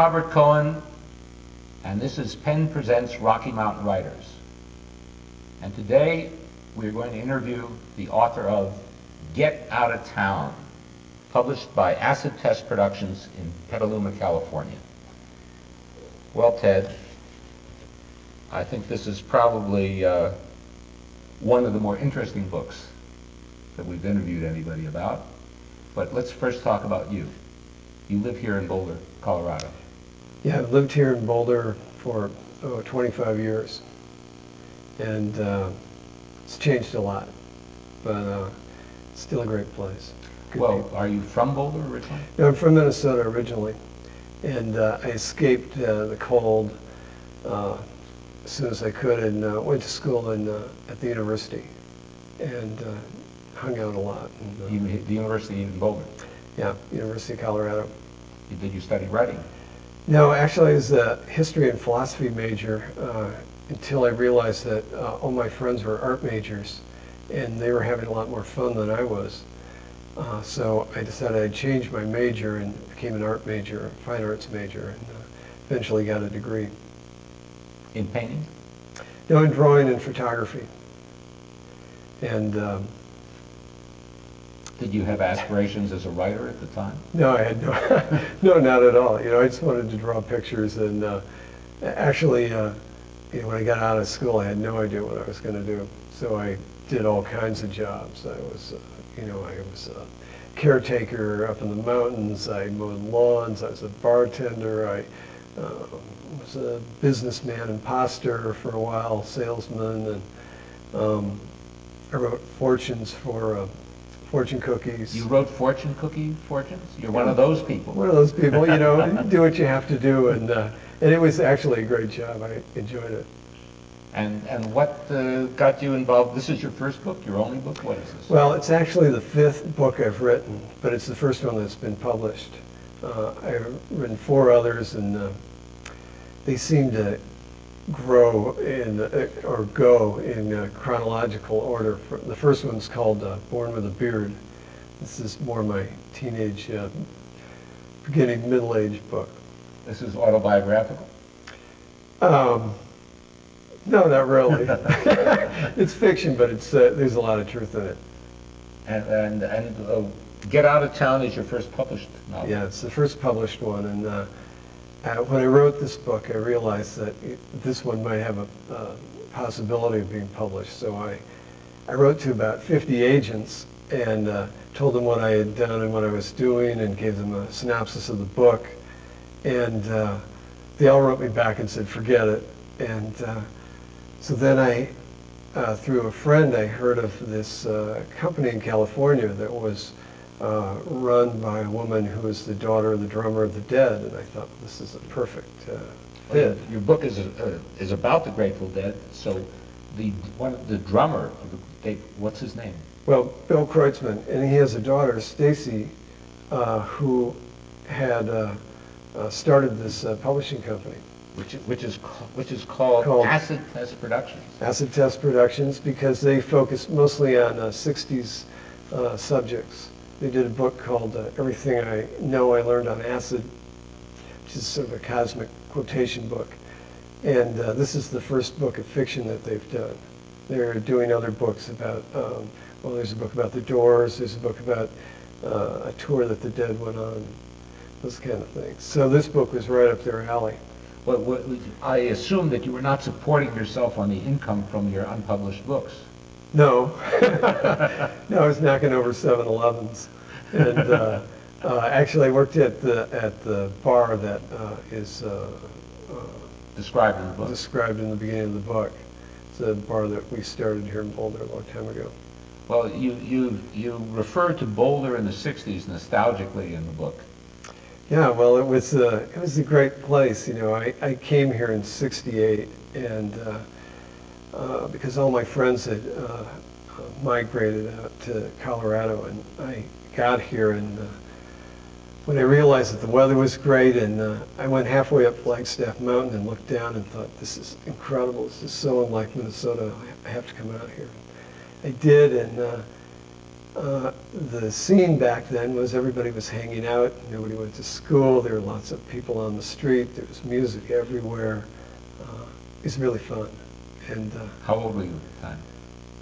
Robert Cohen, and this is Penn Presents Rocky Mountain Writers. And today we're going to interview the author of Get Outta Town, published by Acid Test Productions in Petaluma, California. Well, Ted, I think this is probably one of the more interesting books that we've interviewed anybody about. But let's first talk about you. You live here in Boulder, Colorado. Yeah, I've lived here in Boulder for 25 years, and it's changed a lot, but it's still a great place. Good Well, people. are you from Boulder originally? No, I'm from Minnesota originally, and I escaped the cold as soon as I could, and went to school at the university, and hung out a lot. And, The university in Boulder? Yeah, University of Colorado. Did you study writing? No, actually I was a history and philosophy major until I realized that all my friends were art majors and they were having a lot more fun than I was. So I decided I'd change my major and became an art major, a fine arts major, and eventually got a degree. In painting? No, in drawing and photography. And Did you have aspirations as a writer at the time? no, I had no, no, not at all. You know, I just wanted to draw pictures, and actually, you know, when I got out of school, I had no idea what I was going to do. So I did all kinds of jobs. I was, you know, I was a caretaker up in the mountains. I mowed lawns. I was a bartender. I was a businessman, imposter for a while, salesman, and I wrote fortunes for fortune cookies. You wrote fortunes? You're one of those people. One of those people, you know, do what you have to do, and it was actually a great job. I enjoyed it. And what got you involved? This is your first book, your only book? What is this? Well, it's actually the 5th book I've written, but it's the first one that's been published. I've written 4 others, and they seem to grow in or go in chronological order. The first one's called Born with a Beard. This is more my teenage, beginning middle-aged book. This is autobiographical? No, not really. It's fiction, but it's there's a lot of truth in it. And Get Outta Town is your first published novel? Yeah, it's the first published one, and when I wrote this book, I realized that this one might have a possibility of being published. So I wrote to about 50 agents and told them what I had done and what I was doing, and gave them a synopsis of the book. And they all wrote me back and said, forget it. And so then through a friend, I heard of this company in California that was run by a woman who was the daughter of the drummer of the Dead, and I thought, this is a perfect fit. Your book is about the Grateful Dead, so the drummer of the, what's his name? Well, Bill Kreutzmann, and he has a daughter, Stacy, who had started this publishing company. Which is called Acid Test Productions. Acid Test Productions, because they focus mostly on 60s subjects. They did a book called Everything I Know I Learned on Acid, which is sort of a cosmic quotation book. And this is the first book of fiction that they've done. They're doing other books about, well, there's a book about the Doors, there's a book about a tour that the Dead went on, those kind of things. So this book was right up their alley. Well, I assume that you were not supporting yourself on the income from your unpublished books. No. No, I was knocking over 7-Elevens. And actually I worked at the bar that is described in the book. Described in the beginning of the book. It's a bar that we started here in Boulder a long time ago. Well, you refer to Boulder in the 60s nostalgically in the book. Yeah, well, it was a great place. You know, I came here in '68, and because all my friends had migrated out to Colorado, and I got here, and when I realized that the weather was great, and I went halfway up Flagstaff Mountain and looked down and thought, this is incredible. This is so unlike Minnesota. I have to come out here. I did, and the scene back then was everybody was hanging out, nobody went to school, there were lots of people on the street, there was music everywhere. It was really fun. And How old were you at the time?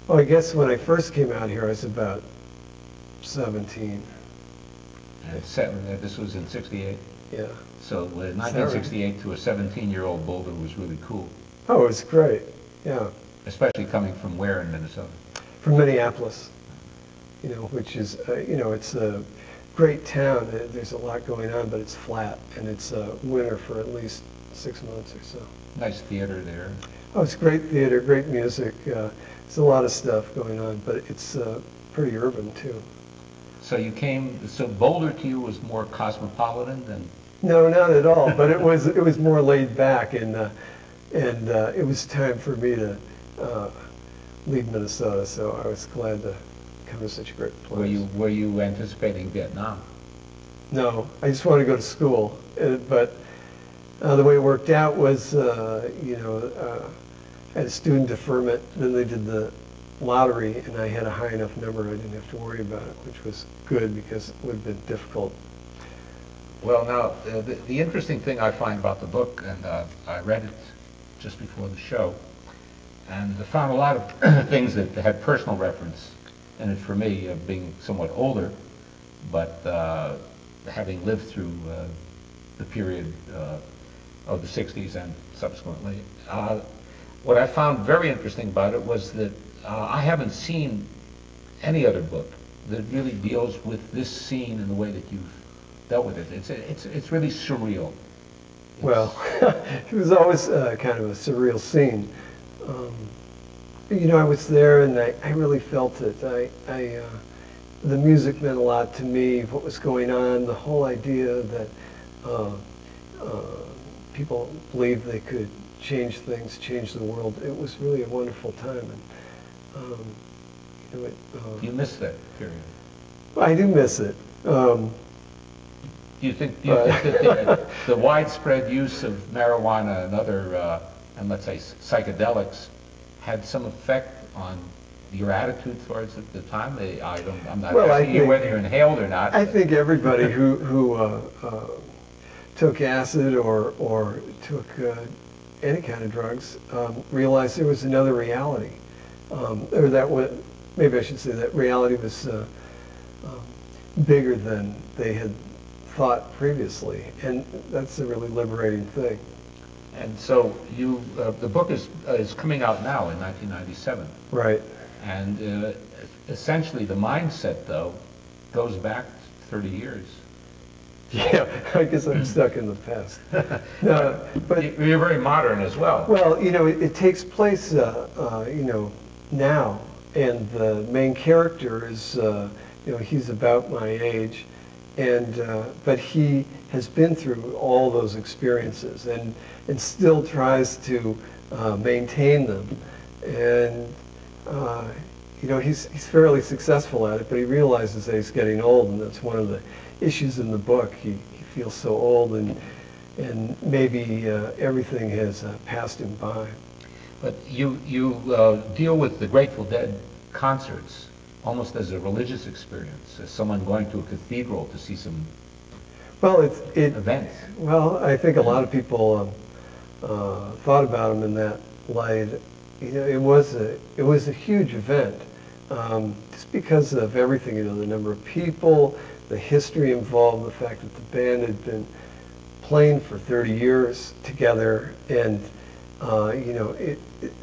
well, I guess when I first came out here, I was about 17. This was in '68? Yeah. So 1968 to a 17-year-old Boulder was really cool. Oh, it was great. Yeah. Especially coming from where in Minnesota? From Minneapolis, you know, which is, you know, it's a great town. There's a lot going on, but it's flat, and it's winter for at least 6 months or so. Nice theater there. Oh, it's great theater, great music. There's a lot of stuff going on, but it's pretty urban too. So you came, so Boulder to you was more cosmopolitan than? No, not at all. But it was more laid back, and it was time for me to leave Minnesota. So I was glad to come to such a great place. Were you anticipating Vietnam? No, I just wanted to go to school. But the way it worked out was, you know, I had a student deferment. Then they did the lottery, and I had a high enough number I didn't have to worry about it, which was good because it would have been difficult. Well, now, the interesting thing I find about the book, and I read it just before the show, and I found a lot of things that had personal reference in it for me, being somewhat older, but having lived through the period of the 60s and subsequently. What I found very interesting about it was that I haven't seen any other book that really deals with this scene in the way that you've dealt with it. It's really surreal. Well, it was always kind of a surreal scene. You know, I was there and I really felt it. The music meant a lot to me, what was going on, the whole idea that people believed they could change things, change the world. It was really a wonderful time. And, you know, Do you miss that period? I do miss it. Do you think that the widespread use of marijuana and other, and let's say psychedelics, had some effect on your attitude towards it at the time? I'm not asking you whether you inhaled or not. I think everybody who took acid or took any kind of drugs realized there was another reality, or that maybe I should say that reality was bigger than they had thought previously, and that's a really liberating thing. And so the book is coming out now in 1997. Right. And essentially the mindset, though, goes back 30 years. Yeah, I guess I'm stuck in the past. No, but you're very modern as well. Well, you know, it takes place, you know, now, and the main character is, you know, he's about my age, and but he has been through all those experiences and still tries to maintain them, and you know, he's fairly successful at it, but he realizes that he's getting old, and that's one of the issues in the book. He feels so old, and maybe everything has passed him by. But you deal with the Grateful Dead concerts almost as a religious experience, as someone going to a cathedral to see some events. Well, I think a lot of people thought about him in that light. You know, it was a huge event, just because of everything. You know, the number of people, the history involved, the fact that the band had been playing for 30 years together, and you know,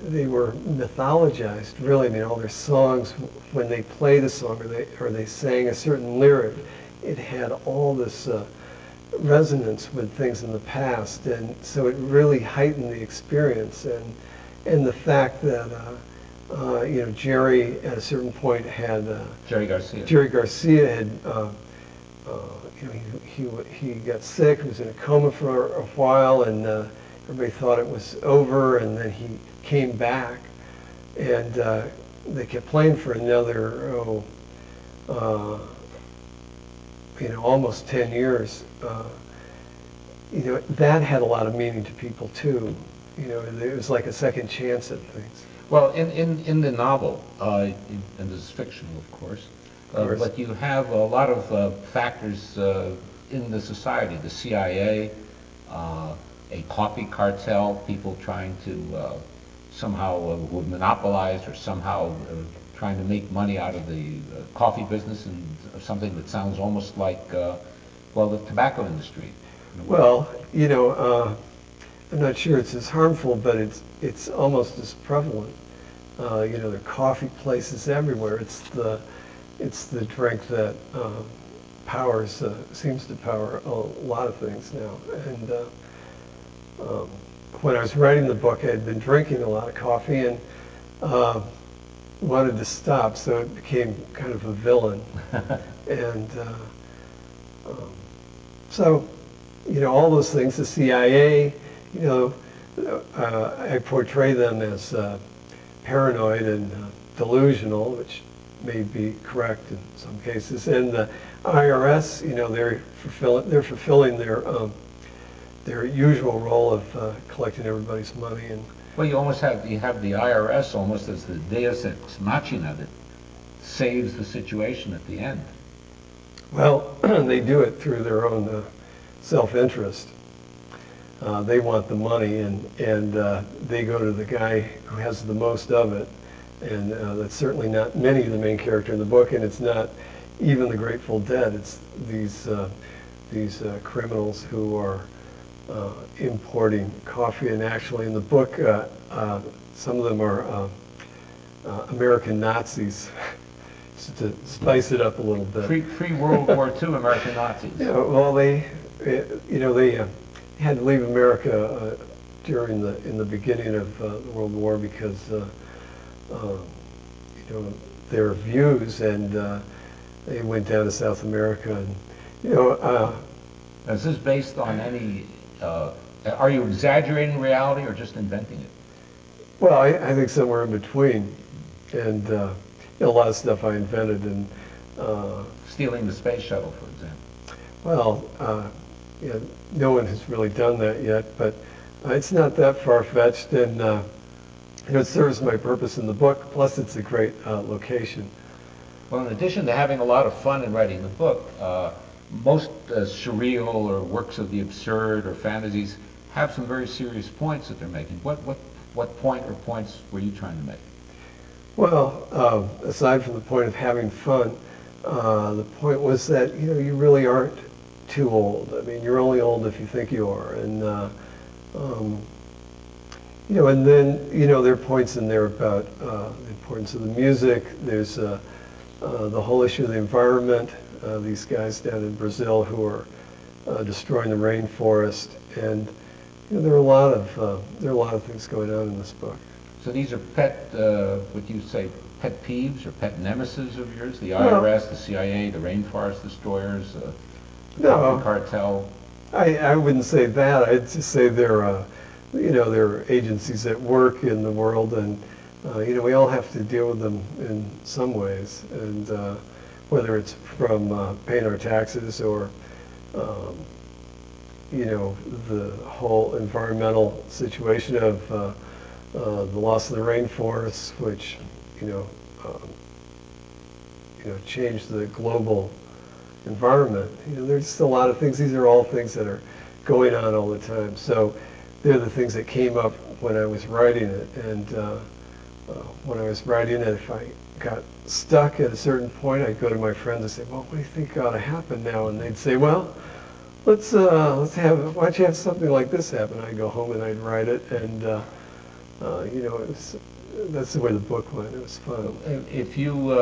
they were mythologized, really. I mean, all their songs, when they played a song or they sang a certain lyric, it had all this resonance with things in the past, and so it really heightened the experience. And the fact that you know, Jerry at a certain point had Jerry Garcia had you know, he got sick, was in a coma for a while, and everybody thought it was over, and then he came back, and they kept playing for another you know, almost 10 years. You know, that had a lot of meaning to people too. You know, it was like a second chance at things. Well, in the novel, and this is fictional, of course, But you have a lot of factors in the society, the CIA, a coffee cartel, people trying to somehow who have monopolized or somehow trying to make money out of the coffee business, and something that sounds almost like, well, the tobacco industry. Well, you know, I'm not sure it's as harmful, but it's almost as prevalent. You know, there are coffee places everywhere. It's the drink that seems to power a lot of things now. And when I was writing the book, I had been drinking a lot of coffee and wanted to stop, so it became kind of a villain. And so, you know, all those things, the CIA, you know, I portray them as paranoid and delusional, which may be correct in some cases. And the IRS, you know, they're fulfilling their usual role of collecting everybody's money. And well, you have the IRS almost as the deus ex machina that saves the situation at the end. Well, they do it through their own self-interest. They want the money, and they go to the guy who has the most of it. And that's certainly not Minnie, the main character in the book, and it's not even the Grateful Dead. It's these criminals who are importing coffee, and actually in the book, some of them are American Nazis, just to spice it up a little bit. Pre-World War II American Nazis. Yeah, well, they had to leave America in the beginning of the World War because you know, their views, and they went down to South America, and you know. Is this based on any? Are you exaggerating reality or just inventing it? Well, I think somewhere in between, and you know, a lot of stuff I invented, and stealing the space shuttle, for example. Well, yeah, no one has really done that yet, but it's not that far-fetched, and you know, it serves my purpose in the book. Plus, it's a great location. Well, in addition to having a lot of fun in writing the book, most surreal or works of the absurd or fantasies have some very serious points that they're making. What point or points were you trying to make? Well, aside from the point of having fun, the point was that, you know, you really aren't too old. I mean, you're only old if you think you are, and you know, and then, you know, there are points in there about the importance of the music. There's the whole issue of the environment. These guys down in Brazil who are destroying the rainforest, and you know, there are a lot of things going on in this book. So these are what you say, pet peeves or pet nemesis of yours? The IRS, the CIA, the rainforest destroyers, the coffee cartel. I wouldn't say that. I'd just say they're you know, there are agencies that work in the world, and you know, we all have to deal with them in some ways, and whether it's from paying our taxes or you know, the whole environmental situation of the loss of the rainforests, which you know, changed the global environment. You know, there's just a lot of things. These are all things that are going on all the time. So they're the things that came up when I was writing it. And when I was writing it, if I got stuck at a certain point, I'd go to my friends and say, well, what do you think ought to happen now? And they'd say, well, why don't you have something like this happen? I'd go home and I'd write it, and you know, that's the way the book went. It was fun. If you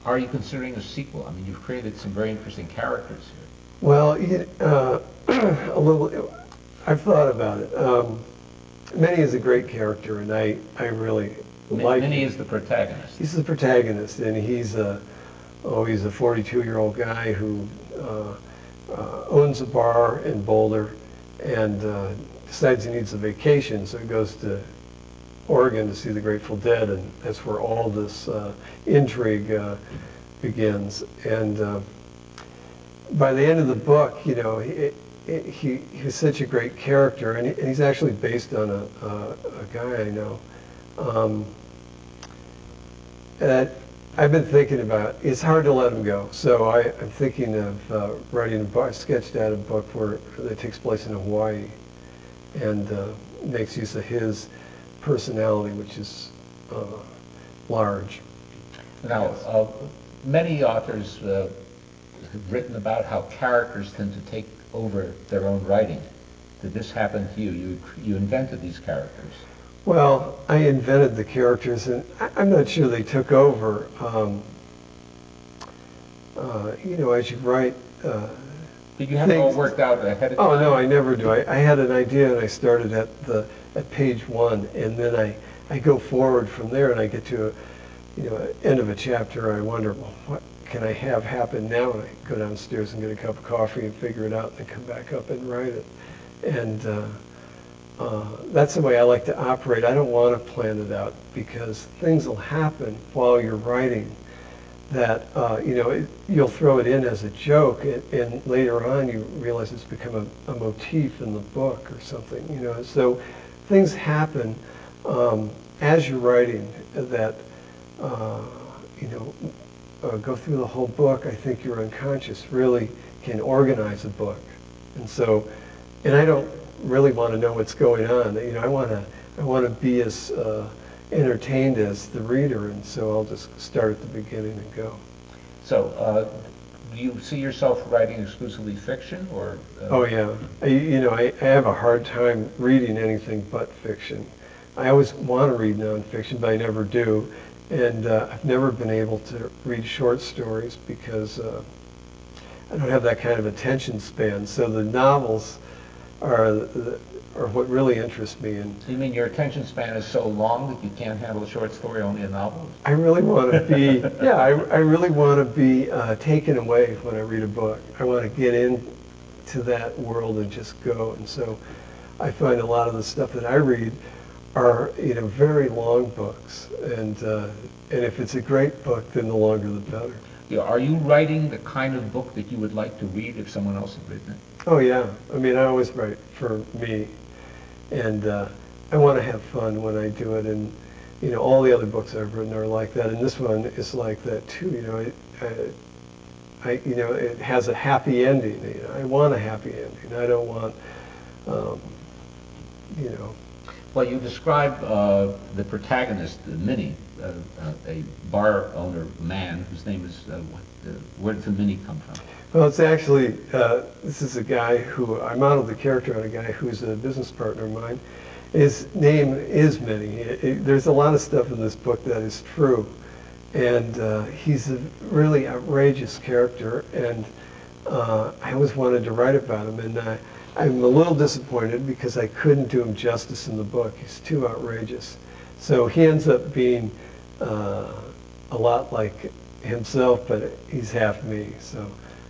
are you considering a sequel? I mean, you've created some very interesting characters here. Well, a little. I've thought about it. Minnie is a great character, and I really like him. Minnie is the protagonist. He's the protagonist, and he's a 42-year-old guy who owns a bar in Boulder, and decides he needs a vacation, so he goes to Oregon to see the Grateful Dead, and that's where all this intrigue begins. And by the end of the book, you know, he's such a great character, and he's actually based on a guy I know. That I've been thinking about, it's hard to let him go. So I'm thinking of writing a book. I sketched out a book that takes place in Hawaii and makes use of his personality, which is large. Now, many authors have written about how characters tend to take over their own writing. Did this happen to you? You invented these characters. Well, I invented the characters, and I'm not sure they took over. You know, as you write Did you have it all worked out ahead of time? Oh, no, I never do. I had an idea, and I started at page 1, and then I go forward from there, and I get to end of a chapter. I wonder, well, what can I have happen now? And I go downstairs and get a cup of coffee and figure it out, and then come back up and write it. And that's the way I like to operate. I don't want to plan it out, because things will happen while you're writing that you'll throw it in as a joke, and later on you realize it's become a motif in the book or something. So things happen as you're writing that go through the whole book. I think your unconscious really can organize a book, and I don't really want to know what's going on. I want to be as entertained as the reader, and so I'll just start at the beginning and go. So, do you see yourself writing exclusively fiction, or? Oh yeah, I have a hard time reading anything but fiction. I always want to read nonfiction, but I never do, and I've never been able to read short stories because I don't have that kind of attention span. So the novels are what really interests me. And so you mean your attention span is so long that you can't handle a short story, only a novel? I really want to be, I really want to be taken away when I read a book. I want to get into that world and just go. And so I find a lot of the stuff that I read are very long books. And if it's a great book, then the longer the better. Yeah, are you writing the kind of book that you would like to read if someone else had written it? Oh yeah, I mean, I always write for me, and I want to have fun when I do it, and all the other books I've written are like that, and this one is like that too. It has a happy ending. I want a happy ending. I don't want, Well, you describe the protagonist, Minnie, a bar owner man whose name is, where did the Minnie come from? Well, it's actually, this is a guy who, I modeled the character on a guy who's a business partner of mine. His name is Minnie. There's a lot of stuff in this book that is true. And he's a really outrageous character, and I always wanted to write about him. And I'm a little disappointed because I couldn't do him justice in the book. He's too outrageous. So he ends up being a lot like himself, but he's half me. So.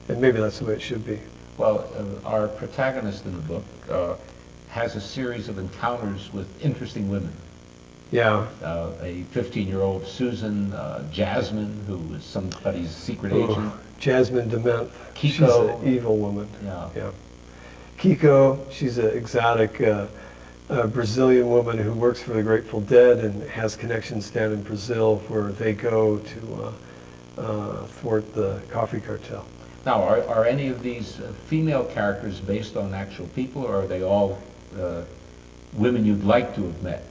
And maybe that's the way it should be. Well, our protagonist in the book has a series of encounters with interesting women. Yeah. A 15-year-old Susan, Jasmine, who is somebody's secret agent. Jasmine Dement. Kiko. She's an evil woman. Yeah. Kiko, she's an exotic Brazilian woman who works for the Grateful Dead and has connections down in Brazil where they go to thwart the coffee cartel. Now, are any of these female characters based on actual people, or are they all women you'd like to have met?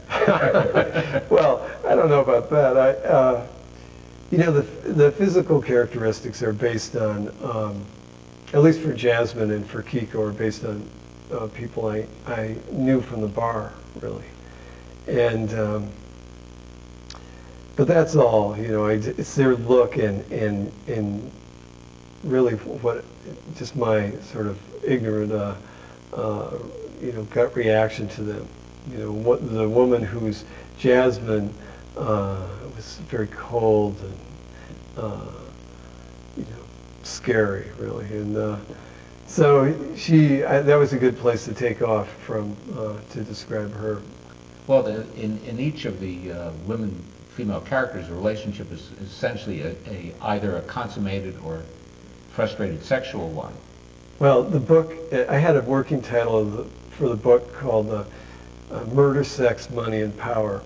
Well, I don't know about that. The physical characteristics are based on, at least for Jasmine and for Kiko, are based on people I knew from the bar, really. And but that's all. It's their look and really just my sort of ignorant, gut reaction to them. The woman who's Jasmine was very cold and, scary, really. And so that was a good place to take off from to describe her. Well, in each of the female characters, the relationship is essentially either a consummated or frustrated sexual one. Well, the book, I had a working title for the book called Murder, Sex, Money, and Power.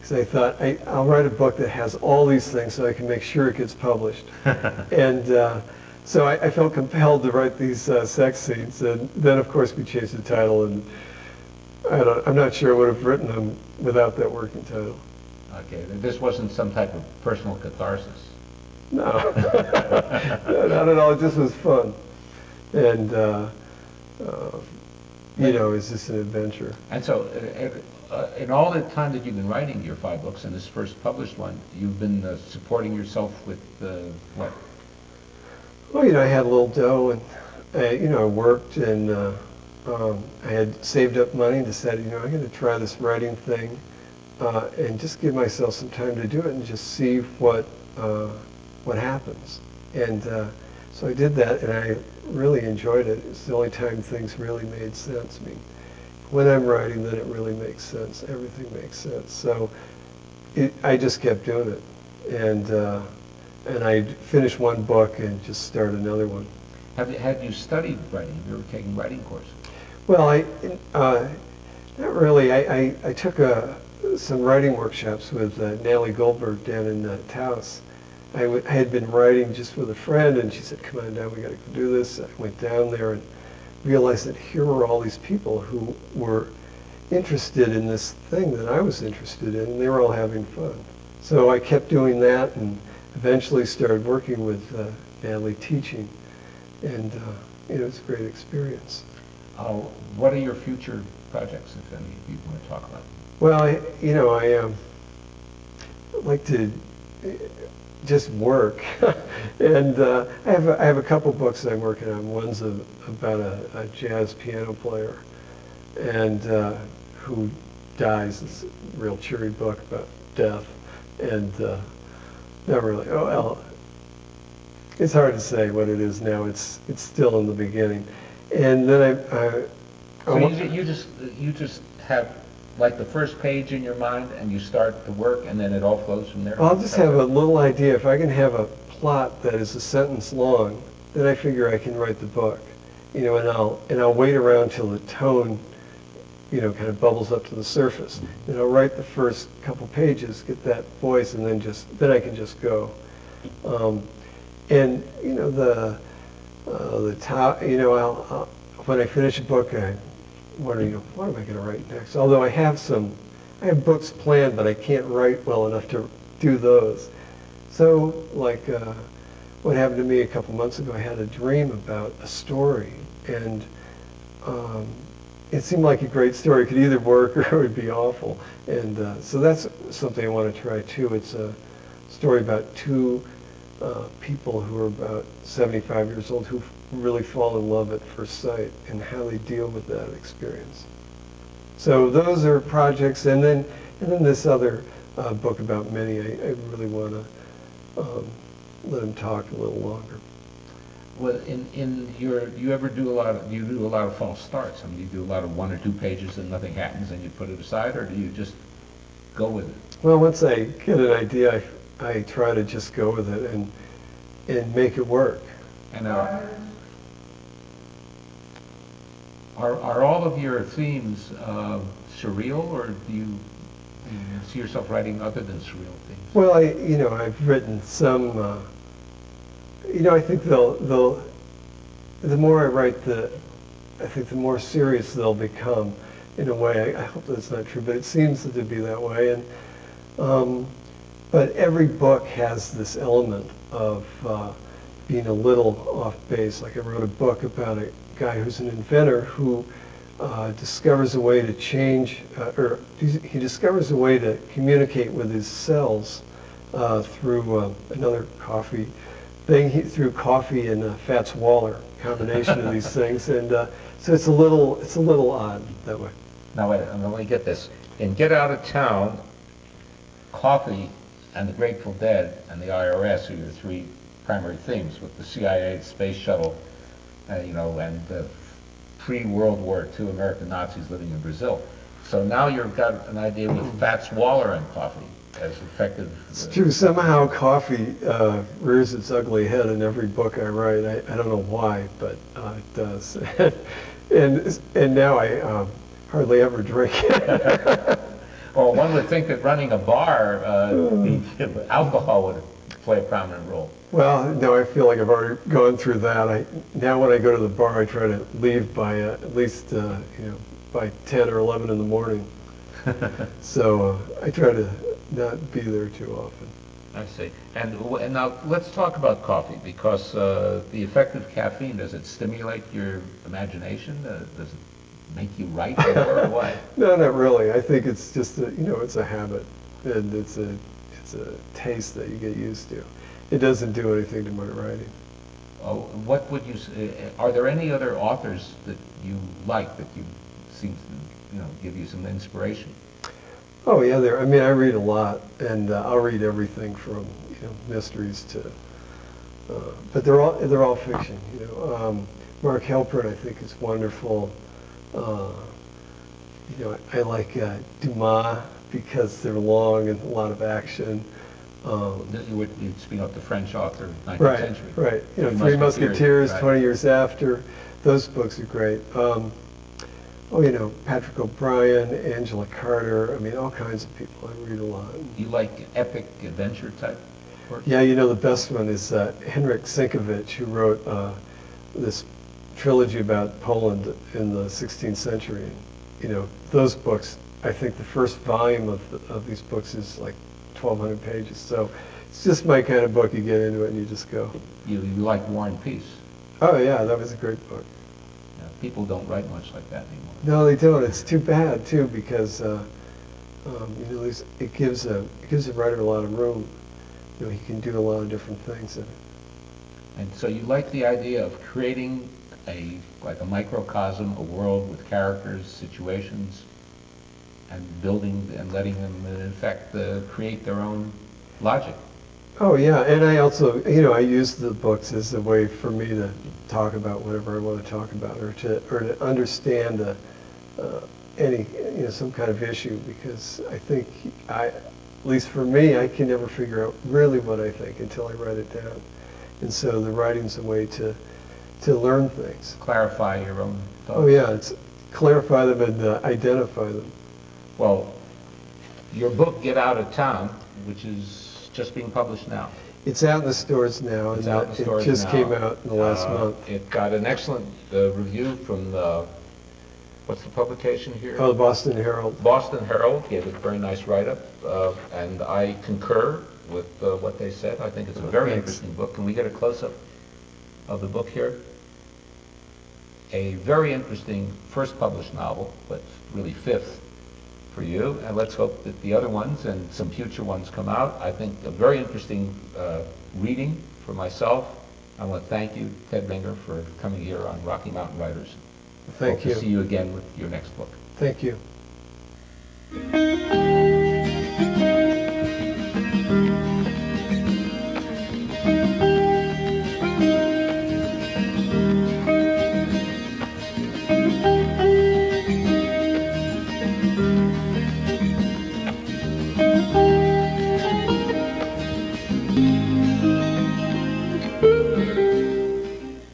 because I thought I'll write a book that has all these things so I can make sure it gets published. And so I felt compelled to write these sex scenes, and then of course we changed the title, and I'm not sure I would have written them without that working title. Okay, this wasn't some type of personal catharsis. No, no, not at all. It just was fun, and you know, it's just an adventure. And so, in all the time that you've been writing your 5 books and this first published one, you've been supporting yourself with what? Well, you know, I had a little dough, and I worked, and I had saved up money and decided, I'm going to try this writing thing, and just give myself some time to do it and just see what happens. And so I did that, and I really enjoyed it. It's the only time things really made sense. I mean, when I'm writing, then it really makes sense. Everything makes sense. So I just kept doing it, and I finished one book and just started another one. Have you studied writing? Have you ever taken writing courses? Well, not really. I took some writing workshops with Natalie Goldberg down in Taos. I had been writing just with a friend, and she said, "Come on down, we got to go do this." I went down there and realized that here were all these people who were interested in this thing that I was interested in, and they were all having fun. So I kept doing that, and eventually started working with Natalie teaching, and it's a great experience. What are your future projects, if any, you want to talk about? Well, I like to just work, and I have a couple books that I'm working on. One's about a jazz piano player, and who dies. It's a real cheery book about death, and not really. Oh well, it's hard to say what it is now. It's still in the beginning, and then So you just have like the first page in your mind, and you start the work, and then it all flows from there? Well, I'll just have a little idea. If I can have a plot that is a sentence long, then I figure I can write the book. And I'll wait around till the tone, kind of bubbles up to the surface. And I'll write the first couple pages, get that voice, and then I can just go. And when I finish a book, what am I going to write next? Although I have books planned, but I can't write well enough to do those. So, like what happened to me a couple months ago, I had a dream about a story, and it seemed like a great story. It could either work or it would be awful. And so that's something I want to try too. It's a story about 2 people who are about 75 years old who really fall in love at first sight, and how they deal with that experience. So those are projects, and then this other book about Minnie. I really want to let him talk a little longer. Well, you ever do a lot of false starts? I mean, you do a lot of 1 or 2 pages and nothing happens, and you put it aside, or do you just go with it? Well, once I get an idea, I try to just go with it and make it work. And are all of your themes surreal, or do you see yourself writing other than surreal themes? Well, I've written some. I think the more I write, I think the more serious they'll become. In a way, I hope that's not true, but it seems to be that way. And but every book has this element of being a little off base. Like I wrote a book about a guy who's an inventor who discovers a way to change, or he discovers a way to communicate with his cells through another coffee thing. Through coffee and Fats Waller, combination of these things, and so it's a little odd that way. Now wait, let me get this. In Get Out of Town, coffee and the Grateful Dead and the IRS are your 3 primary themes, with the CIA, the space shuttle, and the pre-World War II American Nazis living in Brazil. So now you've got an idea with Fats Waller and coffee as effective. It's true. Somehow coffee rears its ugly head in every book I write. I don't know why, but it does. and now I hardly ever drink it. Well, one would think that running a bar, alcohol would play a prominent role. Well, no, I feel like I've already gone through that. Now when I go to the bar, I try to leave by at least, by 10 or 11 in the morning. So I try to not be there too often. I see. And now let's talk about coffee, because the effect of caffeine, does it stimulate your imagination? Does it make you write more or what? No, not really. I think it's just it's a habit, and it's a taste that you get used to. It doesn't do anything to my writing. Oh, what would you say? Are there any other authors that you like that you seem to give you some inspiration? Oh yeah, I mean, I read a lot, and I'll read everything from mysteries to, but they're all fiction. Mark Halperin, I think, is wonderful. I like Dumas because they're long and a lot of action. You speak of the French author, 19th Right, century. right. Three Three Musketeers, right. 20 years after. Those books are great. Patrick O'Brien, Angela Carter. I mean, all kinds of people. I read a lot. You like epic adventure type work? Yeah, the best one is Henryk Sienkiewicz, who wrote this trilogy about Poland in the 16th century. Those books, I think the first volume of these books is like 1,200 pages. So it's just my kind of book. You get into it and you just go. You like War and Peace? Oh yeah, that was a great book. Yeah, people don't write much like that anymore. No, they don't. It's too bad too, because it gives a writer a lot of room. He can do a lot of different things in it. And so you like the idea of creating like a microcosm, a world with characters, situations, and building and letting them, in fact, create their own logic. Oh yeah, and I also, I use the books as a way for me to talk about whatever I want to talk about, or to understand some kind of issue, because I think at least for me, I can never figure out really what I think until I write it down, and so the writing's a way to learn things. Clarify your own thoughts. Oh yeah, it's clarify them and identify them. Well, your book, Get Out of Town, which is just being published now. It's out in the stores now, It's and out in the stores it just now. came out in the last month. It got an excellent review from what's the publication here? Oh, the Boston Herald. Boston Herald gave it a very nice write-up, and I concur with what they said. I think it's a very interesting book. Can we get a close-up of the book here? A very interesting first published novel, but really fifth for you, and let's hope that the other ones and some future ones come out. I think a very interesting reading for myself. I want to thank you, Ted Binger, for coming here on Rocky Mountain Writers. Thank you. Hope to see you again with your next book. Thank you.